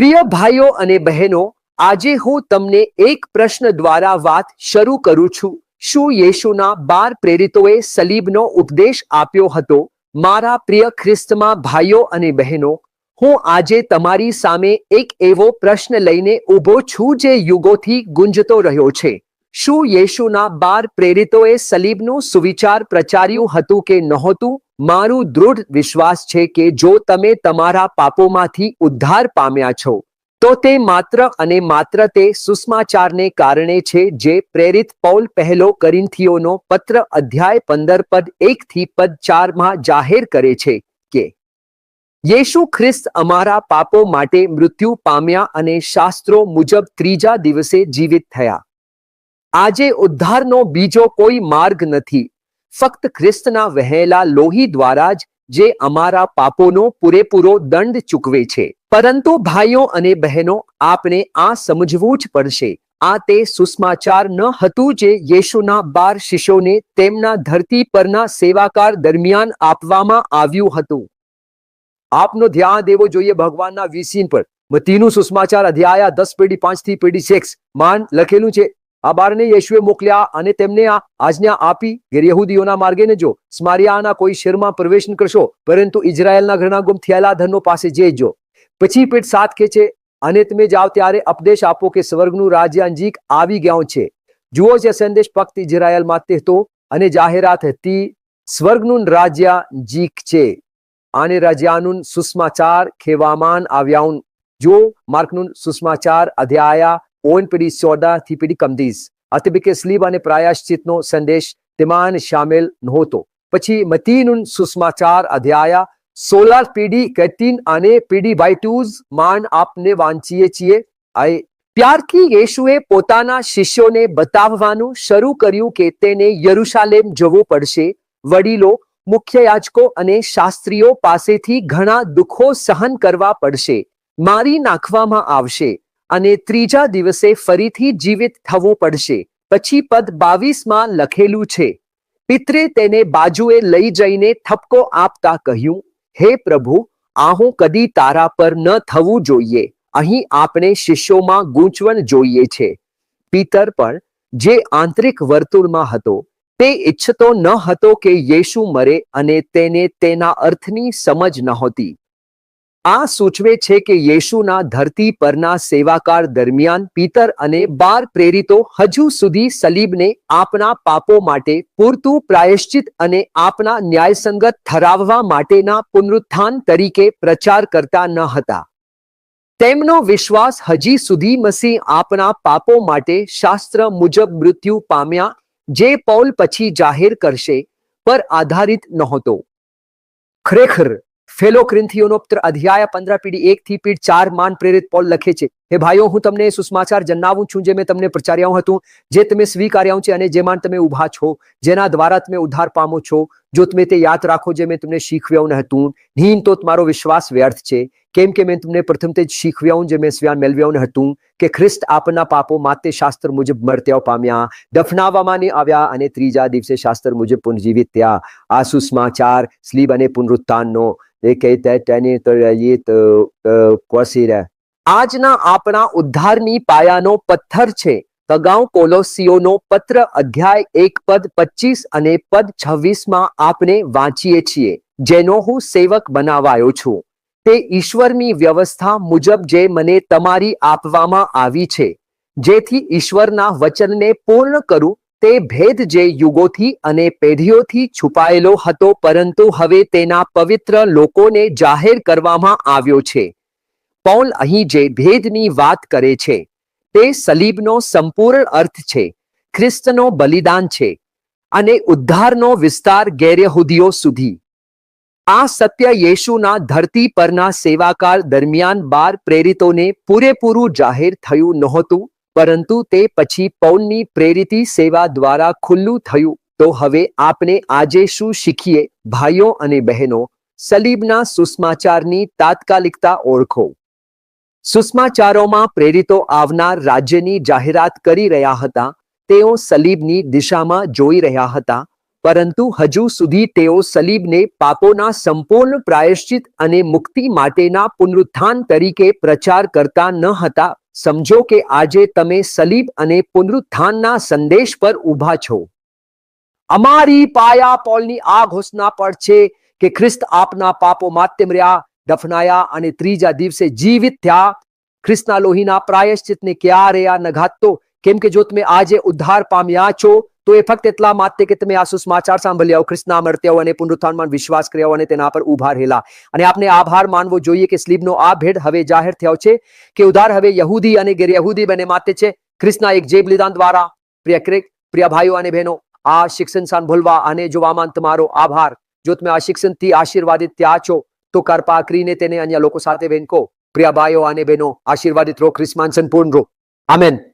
પ્રિય ભાઈઓ અને બહેનો, આજે હું તમને એક પ્રશ્ન દ્વારા વાત શરૂ કરું છું. શું યેશુના 12 પ્રેરિતોએ સલીબનો ઉપદેશ આપ્યો હતો? મારા પ્રિય ખ્રિસ્તમાં ભાઈઓ અને બહેનો, હું આજે તમારી સામે એક એવો પ્રશ્ન લઈને ઊભો છું જે યુગોથી ગુંજતો રહ્યો છે. શું યેશુના 12 પ્રેરિતોએ સલીબનું સુવિચાર પ્રચાર્યું હતું કે નહોતું? મારું દૃઢ વિશ્વાસ છે કે જો તમે તમારા પાપોમાંથી ઉદ્ધાર પામ્યા છો, તો તે માત્ર અને માત્ર તે સુસમાચારને કારણે છે જે પ્રેરિત પૌલ પહેલો કોરિન્થીઓનો પત્ર અધ્યાય 15 પદ 1 થી પદ 4 માં જાહેર કરે છે કે યેશુ ખ્રિસ્ત અમારા પાપો માટે મૃત્યુ પામ્યા અને શાસ્ત્રો મુજબ ત્રીજા દિવસે જીવિત થયા. આજે ઉદ્ધારનો બીજો કોઈ માર્ગ નથી, ફક્ત ખ્રિસ્તના વહેલા લોહી દ્વારા જ, જે અમારા પાપોનો પૂરેપૂરો દંડ ચૂકવે છે. પરંતુ ભાઈઓ અને બહેનો, આપણે આ સમજવું જ પડશે, આ તે સુસમાચાર ન હતું જે યેશુના 12 શિષ્યોને તેમના ધરતી પરના સેવાકાળ દરમિયાન આપવામાં આવ્યું હતું. આપનો ધ્યાન દેવો જોઈએ ભગવાનના વિસીન પર. મત્તીનું સુસમાચાર અધ્યાય 10 પેઢી 5 થી પેઢી 6 માં લખેલું છે. આ 12ને યેશુએ મોકલ્યા અને તેમને આ આજ્ઞા આપી, ગેરયહૂદીઓના માર્ગે ન જો, સ્મારિયાના કોઈ શહેરમાં પ્રવેશ ન કરશો, પરંતુ ઇઝરાયેલના ઘરના ગુમ થયેલા ધનો પાસે જજો. પછી પેટ 7 કહે છે, અને તમે જાઓ ત્યારે ઉપદેશ આપો કે સ્વર્ગનું રાજ્ય નજીક આવી ગયું છે. જુઓ, જે સંદેશ ફક્ત ઇઝરાયેલ માટે હતો અને જાહેરાત હતી, સ્વર્ગનું રાજ્ય નજીક છે. આને રાજ્યનું સુસમાચાર કહેવામાં આવ્યું. જો માર્કનું સુસમાચાર અધ્યાય 9 પેઢી 14 થી પેઢી 21. અત્યારે સ્લીબ અને પ્રાયશ્ચિતનો સંદેશ તેમાં શામેલ નહોતો. પછી મત્તીનું સુસમાચાર અધ્યાય 16 પેઢી 13 અને પેઢી 22 માં આપને વાંચીએ છીએ. ત્યારથી યેશુએ પોતાના શિષ્યોને બતાવવાનું શરૂ કર્યું કે તેને યરુશાલેમ જવું પડશે. વડીલો, મુખ્ય યાજકો અને શાસ્ત્રીઓ પાસેથી ઘણા દુઃખો સહન કરવા પડશે, મારી નાખવામાં આવશે અને ત્રીજા દિવસે ફરીથી જીવિત થવું પડશે. પછી પદ 22 માં લખેલું છે, પિતરે તેને બાજુએ લઈ જઈને ઠપકો આપતા કહ્યું, હે પ્રભુ, આ હું કદી તારા પર ન થવું જોઈએ. અહીં આપણે શિષ્યોમાં ગૂંચવણ જોઈએ છે. પિતર પણ, જે આંતરિક વર્તુળમાં હતો, તે ઈચ્છતો ન હતો કે યેશુ મરે અને તેને તેના અર્થની સમજ નહોતી. આ સૂચવે છે કે યેશુના ધરતી પરના સેવાકાળ દરમિયાન પિતર અને 12 પ્રેરિતો હજુ સુધી સલીબને આપણા પાપો માટે પૂરતું પ્રાયશ્ચિત અને આપણા ન્યાયસંગત ઠરાવવા માટેના પુનરુત્થાન તરીકે પ્રચાર કરતા ન હતા. તેમનો વિશ્વાસ હજી સુધી મસીહ આપણા પાપો માટે શાસ્ત્ર મુજબ મૃત્યુ પામ્યા, જે પૌલ પછી જાહેર કરશે, પર આધારિત નહોતો. ખરેખર ફેલો કોરિન્થીઓનો પત્ર અધ્યાય 15 પેઢી 1 થી પેઢી 4 માં પ્રેરિત પૌલ લખે છે, હે ભાઈઓ, હું તમને સુસમાચાર જણાવું છું જે મેં તમને પ્રચાર્યું હતું, જે તમે સ્વીકાર્યું છે અને જેમાં તમે ઊભા છો, જેના દ્વારા તમે ઉદ્ધાર પામો છો. જો તમે તે યાદ રાખો જે મેં તમને શીખવ્યું હતું, નહીં તો તમારો વિશ્વાસ વ્યર્થ છે. કેમ કે મેં તમને પ્રથમ તે જ શીખવ્યું જે મેં સ્વયં મેળવ્યું હતું, કે ખ્રિસ્ત આપના પાપો માટે શાસ્ત્ર મુજબ મૃત્યુ પામ્યા, દફનાવવામાં આવ્યા અને ત્રીજા દિવસે શાસ્ત્ર મુજબ પુનર્જીવિત થયા. આ સુસમાચાર સ્લીબ અને પુનરુત્થાનનો આજના આપણા ઉદ્ધારની પાયાનો પથ્થર છે. અગાઉ કોલોસીઓનો પત્ર અધ્યાય 1 પદ 25 અને પદ 26 માં આપણે વાંચીએ છીએ, જેનો હું સેવક બનાવાયો છું, તે ઈશ્વરની વ્યવસ્થા મુજબ જે મને તમારી આપવામાં આવી છે, જેથી ઈશ્વરના વચનને પૂર્ણ કરું. તે ભેદ જે યુગોથી અને પેઢીઓથી છુપાયેલો હતો, પરંતુ હવે તેના પવિત્ર લોકોને જાહેર કરવામાં આવ્યો છે. પૌલ અહીં જે ભેદની વાત કરે છે, તે સલીબનો સંપૂર્ણ અર્થ છે, ખ્રિસ્તનો બલિદાન છે અને ઉદ્ધારનો વિસ્તાર ગેરયહૂદીઓ સુધી. આ સત્ય યેશુના ધરતી પરના સેવાકાળ દરમિયાન 12 પ્રેરિતોને પૂરેપૂરું જાહેર થયું નહોતું, પરંતુ તે પછી પૌલની પ્રેરિતી સેવા દ્વારા ખુલ્લું થયું. તો હવે આપણે આજે શું શીખીએ? ભાઈઓ અને બહેનો, સલીબના સુસમાચારની તાત્કાલિકતા ઓળખો. સુસમાચારોમાં પ્રેરિતો આવનાર રાજ્યની જાહેરાત કરી રહ્યા હતા. તેઓ સલીબની દિશામાં જોઈ રહ્યા હતા. પરંતુ હજુ સુધી તેઓ સલીબને પાપોના સંપૂર્ણ પ્રાયશ્ચિત અને મુક્તિ માટેના પુનરુત્થાન તરીકે પ્રચાર કરતા ન હતા. સમજો કે આજે તમે સલીબ અને પુનરુત્થાનના સંદેશ પર ઊભા છો. અમારી પાયા પોલની આ ઘોષણા પર છે કે ખ્રિસ્ત આપના પાપો માટે મર્યા, દફનાયા અને ત્રીજા દિવસે જીવિત થયા. ખ્રિસ્તના લોહીના પ્રાયશ્ચિતને ક્યારે આ નઘાતો? કેમ કે જો તમે આજે ઉદ્ધાર પામ્યા છો તો એ ફક્ત એટલા માટે કે તમે આ સુસમાચાર સાંભળ્યા, ખ્રિસ્તના મર્ત્યાઓ અને પુનરુત્થાનમાં વિશ્વાસ કર્યો અને તેના પર ઉભા રહેલા. અને આપણે આભાર માનવો જોઈએ કે સ્લીબનો આ ભેદ હવે જાહેર થયો છે કે ઉદ્ધાર હવે યહૂદી અને ગેરયહૂદી બંને માટે છે. ખ્રિસ્તના એક જે બલિદાન દ્વારા. પ્રિય ભાઈઓ અને બહેનો, આ શિક્ષણ સાંભળવા અને જોવામાં તમારો આભાર. જો તમે આ શિક્ષણથી આશીર્વાદિત થયા છો તો કૃપા કરીને તેને અન્ય લોકો સાથે વહેંચો. પ્રિય ભાઈઓ અને બહેનો, આશીર્વાદિત રહો, ખ્રિસ્તમાં સંપૂર્ણ રહો. આમેન.